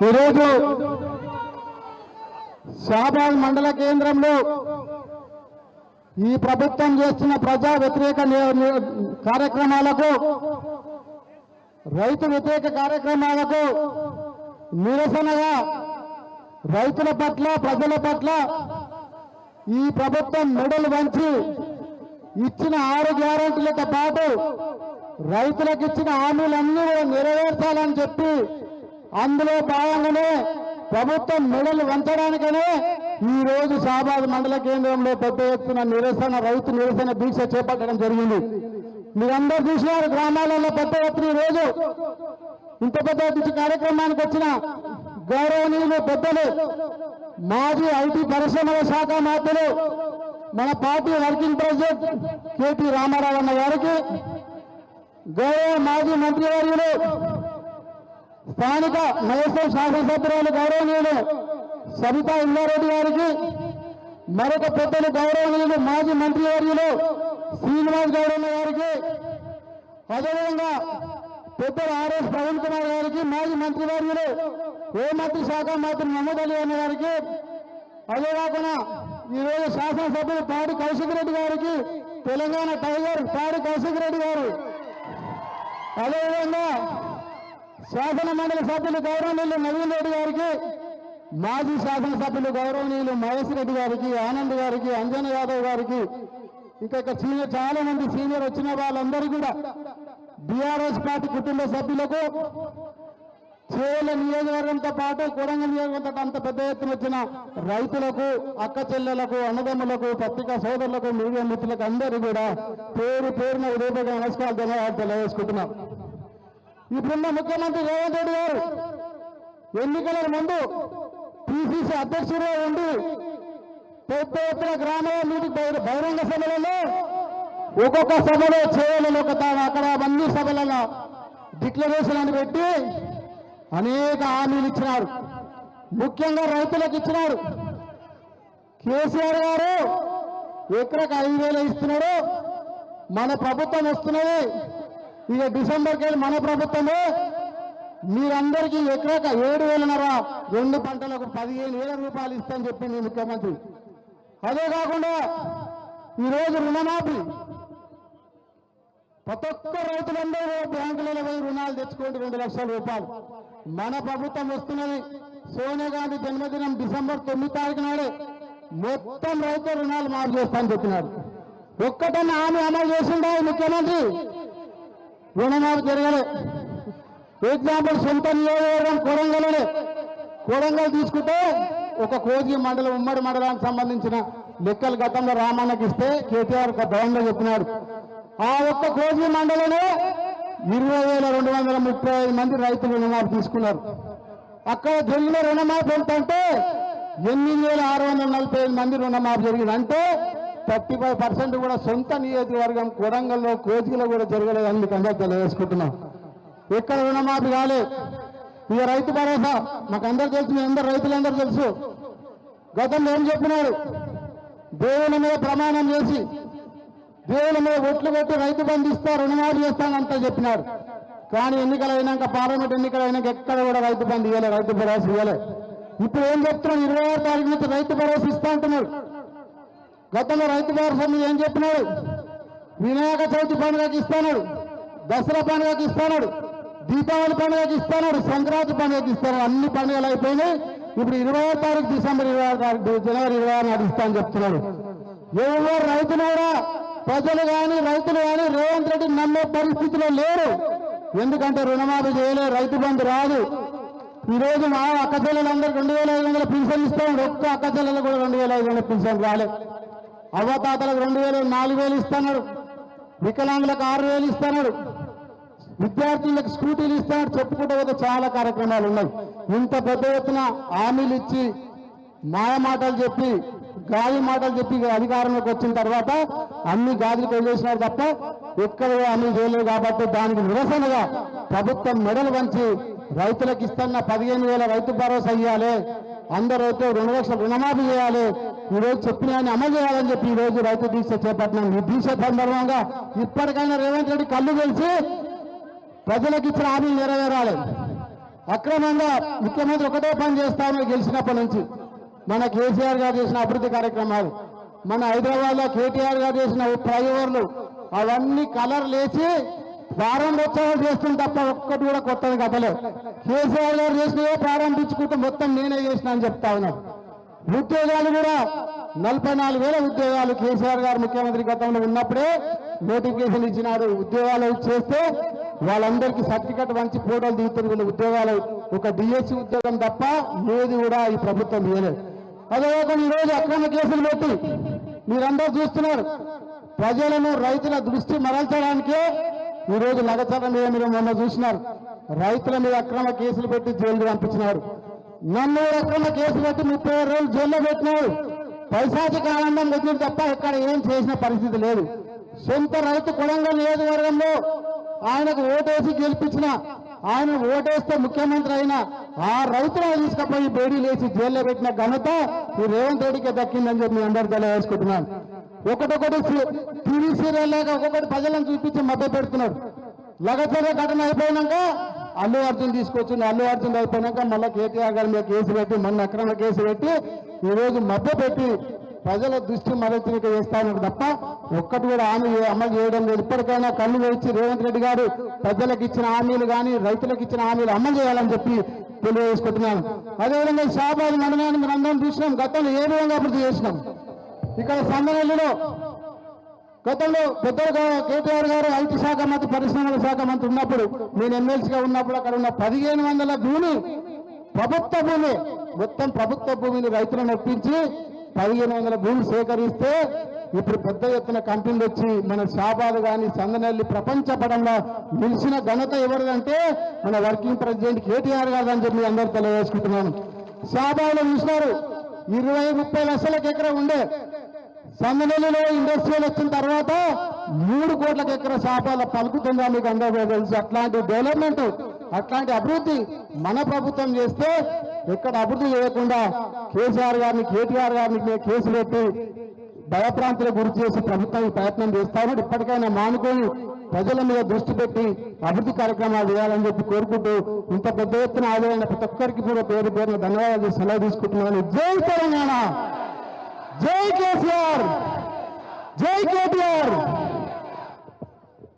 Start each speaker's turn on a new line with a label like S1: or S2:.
S1: ఈరోజు షాబాద్ మండల కేంద్రంలో ఈ ప్రభుత్వం చేస్తున్న ప్రజా వ్యతిరేక కార్యక్రమాలకు, రైతు వ్యతిరేక కార్యక్రమాలకు నిరసనగా రైతుల పట్ల, ప్రజల పట్ల ఈ ప్రభుత్వం మెడలు వంచి ఇచ్చిన 6 గ్యారెంటీలతో పాటు రైతులకు ఇచ్చిన హామీలన్నీ కూడా నెరవేర్చాలని చెప్పి అందులో భాగంగానే ప్రభుత్వం మెడలు వంచడానికనే ఈ రోజు షాబాద్ మండల కేంద్రంలో పెద్ద ఎత్తున రైతు నిరసన దీక్ష చేపట్టడం జరిగింది. మీరందరూ చూసినారు, గ్రామాలలో పెద్ద ఎత్తున ఈ రోజు ఇంత పెద్ద ఎత్తున కార్యక్రమానికి వచ్చిన గౌరవనీయులు పెద్దలు, మాజీ ఐటీ పరిశ్రమల శాఖ మంత్రులు, మన party working president KT Ramarao అన్న గారికి, గౌరవ మాజీ మంత్రివర్యులు స్థానిక మహేశ్వర శాసనసభ్యురాలు గౌరవనీయులు సబితా ఇంద్రారెడ్డి గారికి, మరొక పెద్దలు గౌరవనీయులు మాజీ మంత్రివర్యులు శ్రీనివాస్ గౌడన్న గారికి, అదేవిధంగా పెద్దలు ఆర్ఎస్ ప్రవీణ్ కుమార్ గారికి, మాజీ మంత్రివర్యులు హోంమంత్రి శాఖ మంత్రి మహమూద్ అలీ అన్న గారికి, అదే కాకుండా ఈరోజు శాసనసభ్యులు పాడి కౌశిక్ రెడ్డి గారికి, తెలంగాణ టైగర్ పాడి కౌశిక్ రెడ్డి గారు, అదేవిధంగా శాసన మండలి సభ్యులు గౌరవనీయులు నవీన్ రెడ్డి గారికి, మాజీ శాసనసభ్యులు గౌరవనీయులు మహేష్ రెడ్డి గారికి, ఆనంద్ గారికి, అంజన్ యాదవ్ గారికి, ఇంకా సీనియర్ చాలా మంది సీనియర్ వచ్చిన వాళ్ళందరూ కూడా బీఆర్ఎస్ పార్టీ కుటుంబ సభ్యులకు, చేవెళ్ళ నియోజకవర్గంతో పాటు కొడంగల్ నియోజకవర్గంతో అంత పెద్ద ఎత్తున వచ్చిన రైతులకు, అక్క చెల్లెలకు, అన్నదమ్ములకు, పత్రికా సోదరులకు, మీడియా మిత్రులకు అందరూ కూడా పేరు పేరున ఉదయపూర్వక నమస్కారాలు ధన్యవాదాలు తెలియజేసుకుంటున్నాం. ఇప్పుడున్న ముఖ్యమంత్రి రేవంత్ రెడ్డి గారు ఎన్నికల ముందు పిసిసి అధ్యక్షుడిగా ఉండి పెద్ద ఎత్తున గ్రామాల మీటింగ్ బహిరంగ సభలలో ఒక్కొక్క సభలో చేయాలని అక్కడ అన్ని సభలలో డిక్లరేషన్ అని పెట్టి అనేక హామీలు ఇచ్చినారు. ముఖ్యంగా రైతులకు ఇచ్చినారు. కేసీఆర్ గారు ఎకరకు 5,000 ఇస్తున్నాడు. మన ప్రభుత్వం వస్తున్నది, ఇక డిసెంబర్కి వెళ్ళి మన ప్రభుత్వమే మీరందరికీ ఎకరకు 7,500 2 పంటలకు 15,000 రూపాయలు ఇస్తామని చెప్పింది ముఖ్యమంత్రి. అదే కాకుండా ఈరోజు రుణమాఫీ, ప్రతి ఒక్క రైతులందరూ బ్యాంకులలో పోయి రుణాలు తెచ్చుకోండి 2 లక్షల రూపాయలు. మన ప్రభుత్వం వస్తున్నది. సోనియా గాంధీ జన్మదినం డిసెంబర్ 9 తారీఖు నాడే మొత్తం రైతు రుణాలు మాఫీ చేస్తానని చెప్పినాడు. ఒక్కటన్నా హామీ అమలు చేసిండా ముఖ్యమంత్రి? రుణమాఫీ జరగలే. ఎగ్జాంపుల్ సొంత నియోజకవర్గం కొడంగల్ తీసుకుంటే ఒక కోజీ మండలం, ఉమ్మడి మండలానికి సంబంధించిన లెక్కలు గతంలో రామన్నకి ఇస్తే కేటీఆర్ భవన్లో చెప్పినాడు. ఆ ఒక్క కోజీ మండలంలో 20,235 మంది రైతులు రుణమాఫీ తీసుకున్నారు. అక్కడ జరిగిన రుణమాఫీ ఎంతంటే 8,645 మంది రుణమాఫీ జరిగింది. అంటే 35% కూడా సొంత నియోజకవర్గం కొడంగల్లో, కోజిలో కూడా జరగలేదని మీకు అందరూ తెలియజేసుకుంటున్నాం. ఎక్కడ రుణమాఫీ కాలేదు. ఇక రైతు భరోసా మాకు అందరూ తెలుసు, మీ అందరు రైతులందరూ తెలుసు. గతంలో ఏం చెప్పినాడు? దేవుని మీద ప్రమాణం చేసి, దేవుని మీద ఒట్లు పెట్టి రైతు బంధు ఇస్తా, రుణమాఫీ చేస్తానంతా చెప్పినాడు. కానీ ఎన్నికలు అయినాక, పార్లమెంట్ ఎన్నికలు అయినాక ఎక్కడ కూడా రైతు బంధు ఇవ్వలే, రైతు భరోసా ఇవ్వలే. ఇప్పుడు ఏం చెప్తున్నాడు? 26 తారీఖు నుంచి రైతు భరోసా ఇస్తా అంటున్నాడు. గతంలో రైతు భరోసా మీద ఏం చెప్పినాడు? వినాయక చవితి పండుగకి ఇస్తాడు, దసరా పండుగకి ఇస్తాడు, దీపావళి పండుగకి ఇస్తాడు, సంక్రాంతి పండుగకి ఇస్తాడు. అన్ని పండుగలు అయిపోయినాయి. ఇప్పుడు 26 తారీఖు డిసెంబర్ 26 తారీఖు జనవరి 26 నాడు ఇస్తా అని చెప్తున్నాడు. ఎవరు రైతులు కూడా, ప్రజలు కానీ రైతులు కానీ రేవంత్ రెడ్డి నమ్మే పరిస్థితిలో లేరు. ఎందుకంటే రుణమాఫీ చేయలే, రైతు బంధు రాదు. ఈరోజు మా అక్క చెల్లెలందరూ 2,500 పింఛన్ ఇస్తాడు. ఒక్క అక్క చెల్లెలు కూడా 2,500 పింఛన్ రాలేదు. అవ్వతాతలకు 2,000, 4,000 ఇస్తున్నాడు. వికలాంగులకు 6,000 ఇస్తున్నాడు. విద్యార్థులకు స్కూటీలు ఇస్తున్నాడు. చెప్పుకుంటే పోతే చాలా కార్యక్రమాలు ఉన్నాయి. ఇంత పెద్ద ఎత్తున హామీలు ఇచ్చి, మాయ మాటలు చెప్పి, గాలి మాటలు చెప్పి అధికారంలోకి వచ్చిన తర్వాత అన్ని గాజులకు వదిలేసినారు తప్ప ఎక్కడ హామీ చేయలేదు. కాబట్టి దానికి నిరసనగా ప్రభుత్వం మెడలు వంచి రైతులకు ఇస్తున్న 15,000 రైతు భరోసా ఇవ్వాలి, అందరూ అయితే 2 లక్షల రుణమాఫీ చేయాలి, ఈరోజు చెప్పిన అమలు చేయాలని చెప్పి ఈరోజు రైతు దీక్ష చేపట్టినాం. ఈ దీక్ష సందర్భంగా ఇప్పటికైనా రేవంత్ రెడ్డి కళ్ళు తెలిసి ప్రజలకు ఇచ్చిన హామీలు నెరవేరాలి. అక్రమంగా ముఖ్యమంత్రి ఒకటే పని చేస్తామని గెలిచినప్పటి నుంచి మన కేసీఆర్ గారు చేసిన అభివృద్ధి కార్యక్రమాలు, మన హైదరాబాద్ లో కేటీఆర్ గారు చేసిన ఫ్లైఓవర్లు అవన్నీ కలర్ లేచి ప్రారంభోత్సవాలు చేస్తుంది తప్ప ఒక్కటి కూడా కొత్తది కథలే. కేసీఆర్ గారు చేసినవే ప్రారంభించుకుంటూ మొత్తం నేనే చేసిన అని చెప్తా ఉన్నాను. ఉద్యోగాలు కూడా 44,000 ఉద్యోగాలు కేసీఆర్ గారు ముఖ్యమంత్రి గతంలో ఉన్నప్పుడే నోటిఫికేషన్ ఇచ్చినాడు. ఉద్యోగాలు చేస్తే వాళ్ళందరికీ సర్టిఫికెట్ మంచి ఫోటోలు దిగుతున్న వీళ్ళ ఉద్యోగాలు ఒక డిఎస్సి ఉద్యోగం తప్ప ఏది కూడా ఈ ప్రభుత్వం ఇవ్వలేదు. అదేవిధంగా ఈరోజు అక్రమ కేసులు పెట్టి మీరందరూ చూస్తున్నారు. ప్రజలను రైతుల దృష్టి మరల్చడానికే ఈరోజు లగచరం మీద మీరు మొన్న చూసినారు. రైతుల మీద అక్రమ కేసులు పెట్టి జైలు పంపించినారు. నన్ను అక్రమ కేసు పెట్టి 37 రోజులు జైల్లో పెట్టినారు. పైశాచిక ఆనందం వచ్చింది తప్ప ఇక్కడ ఏం చేసిన పరిస్థితి లేదు. సొంత రైతు కొడంగల్ నియోజకవర్గంలో ఆయనకు ఓటేసి గెలిపించిన, ఆయన ఓటేస్తే ముఖ్యమంత్రి అయినా ఆ రైతులను తీసుకుపోయి బేడీ లేచి జైల్లో పెట్టిన ఘనత ఈ రేవంత్ రెడ్డికి దక్కిందని చెప్పి మీ అందరూ తెలియజేసుకుంటున్నాను. ఒకటొకటి టీవీ సీరియల్ లేక ఒక్కొక్కటి ప్రజలను చూపించి మభ్య పెడుతున్నారు. లగచర ఘటన అయిపోయినాక అల్లు అర్జున్ తీసుకొచ్చింది. అల్లు అర్జున్ అయిపోయినాక మళ్ళీ కేటీఆర్ గారి మీద కేసు పెట్టి మొన్న అక్రమ కేసు పెట్టి ఈరోజు మభ్య పెట్టి ప్రజల దృష్టి మరచిక చేస్తానని తప్ప ఒక్కటి కూడా హామీ అమలు చేయడం లేదు. ఇప్పటికైనా కళ్ళు వేసి రేవంత్ రెడ్డి గారు ప్రజలకు ఇచ్చిన హామీలు కానీ రైతులకు ఇచ్చిన హామీలు అమలు చేయాలని చెప్పి తెలియజేసుకుంటున్నాను. అదేవిధంగా షాబాద్ మండలాన్ని మనం అందరం చూసినాం. గతంలో ఏ విధంగా అభివృద్ధి చేసినాం. ఇక్కడ సందనల్లిలో గతంలో పెద్దగా కేటీఆర్ గారు ఐటీ శాఖ మంత్రి, పరిశ్రమల శాఖ మంత్రి ఉన్నప్పుడు, నేను ఎమ్మెల్సీగా ఉన్నప్పుడు అక్కడ ఉన్న 1500 భూమి ప్రభుత్వ భూమి, మొత్తం ప్రభుత్వ భూమిని రైతులను ఒప్పించి 1500 భూమి సేకరిస్తే ఇప్పుడు పెద్ద ఎత్తున కంపెనీలు వచ్చి మన షాబాద్ కానీ సందనల్లి ప్రపంచ పడంలో నిలిచిన ఘనత ఎవరిదంటే మన వర్కింగ్ ప్రెసిడెంట్ కేటీఆర్ గారు అని చెప్పి అందరూ తెలియజేసుకుంటున్నాను. షాబాద్లో చూసినారు 20-30 లక్షలకు ఎకరా ఉండే, సందనల్లిలో ఇండస్ట్రియల్ వచ్చిన తర్వాత 3 కోట్లకు ఎకరా షాబాద్లో పలుకుతుందా మీకు అందరూ తెలుసు. అట్లాంటి డెవలప్మెంట్, అట్లాంటి అభివృద్ధి మన ప్రభుత్వం చేస్తే ఎక్కడ అభివృద్ధి చేయకుండా కేసీఆర్ గారిని, కేటీఆర్ గారిని కేసు పెట్టి భయప్రాంతులకు గురి చేసి ప్రభుత్వం ప్రయత్నం చేస్తాము. ఇప్పటికైనా మానుకొని ప్రజల మీద దృష్టి పెట్టి అభివృద్ధి కార్యక్రమాలు చేయాలని చెప్పి కోరుకుంటూ ఇంత పెద్ద ఎత్తున ఆదాయమైన ప్రతి ఒక్కరికి కూడా పేరు పేరున ధన్యవాదాలు సెలవు తీసుకుంటున్నాను. జై తెలంగాణ, జై కేసీఆర్, జై కేటీఆర్.